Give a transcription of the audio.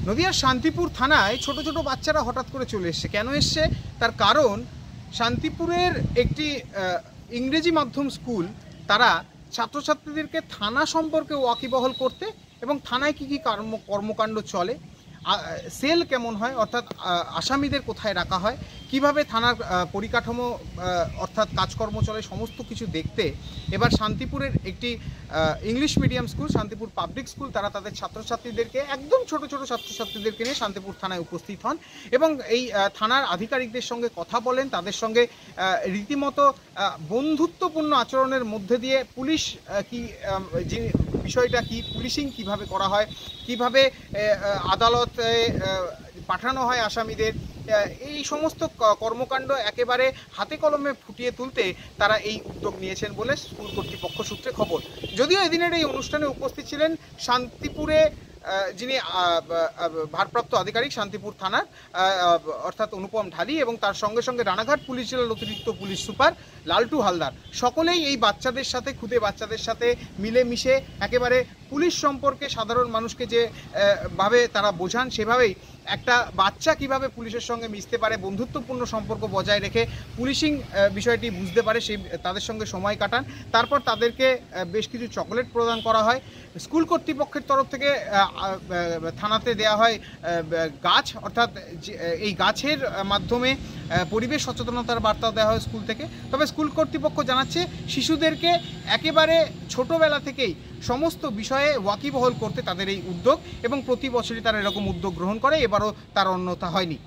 নদিয়ার শান্তিপুর থানায় ছোট ছোট বাচ্চারা হঠাৎ করে চলে এসছে। কেন এসছে তার কারণ, শান্তিপুরের একটি ইংরেজি মাধ্যম স্কুল তারা ছাত্রছাত্রীদেরকে থানা সম্পর্কে ওয়াকিবহল করতে এবং থানায় কী কী কর্মকাণ্ড চলে, সেল কেমন হয় অর্থাৎ আসামিদের কোথায় রাখা হয়, কিভাবে থানার পরিকাঠামো অর্থাৎ কাজকর্ম চলে, সমস্ত কিছু দেখতে এবার শান্তিপুরের একটি English medium school Shantipur public school তারা তাদের ছাত্রছাত্রীদেরকে একদম ছোট ছোট ছাত্রছাত্রীদেরকে নিয়ে শান্তিপুর থানায় উপস্থিত হন এবং এই থানার আধিকারিকদের সঙ্গে কথা বলেন। তাদের সঙ্গে রীতিমতো বন্ধুত্বপূর্ণ আচরণের মধ্যে দিয়ে পুলিশ কি যে বিষয়টা কি, পুলিশিং কিভাবে করা হয়, কিভাবে আদালতে পাঠানো হয় আসামিদের, এই সমস্ত কর্মকাণ্ড একেবারে হাতে কলমে ফুটিয়ে তুলতে তারা এই উদ্যোগ নিয়েছেন বলে স্কুল কর্তৃপক্ষ সূত্রে খবর। যদিও এদিনের এই অনুষ্ঠানে উপস্থিত ছিলেন শান্তিপুরে যিনি ভারপ্রাপ্ত আধিকারিক শান্তিপুর থানার অর্থাৎ অনুপম ঢালি এবং তার সঙ্গে সঙ্গে রানাঘাট পুলিশ জেলার অতিরিক্ত পুলিশ সুপার লালটু হালদার, সকলেই এই বাচ্চাদের সাথে খুদে বাচ্চাদের সাথে মিলেমিশে একেবারে পুলিশ সম্পর্কে সাধারণ মানুষকে যে ভাবে তারা বোঝান সেভাবেই একটা বাচ্চা কিভাবে পুলিশের সঙ্গে মিশতে পারে, বন্ধুত্বপূর্ণ সম্পর্ক বজায় রেখে পুলিশিং বিষয়টি বুঝতে পারে, সেই তাদের সঙ্গে সময় কাটান। তারপর তাদেরকে বেশ কিছু চকলেট প্রদান করা হয়। স্কুল কর্তৃপক্ষের তরফ থেকে থানাতে দেয়া হয় গাছ, অর্থাৎ এই গাছের মাধ্যমে পরিবেশ সচেতনতার বার্তা দেওয়া হয় স্কুল থেকে। তবে স্কুল কর্তৃপক্ষ জানাচ্ছে শিশুদেরকে একেবারে ছোটোবেলা থেকেই সমস্ত বিষয়ে ওয়াকিবহল করতে তাদের এই উদ্যোগ এবং প্রতি বছরই তারা এরকম উদ্যোগ গ্রহণ করে, এবারও তার অন্যথা হয়নি।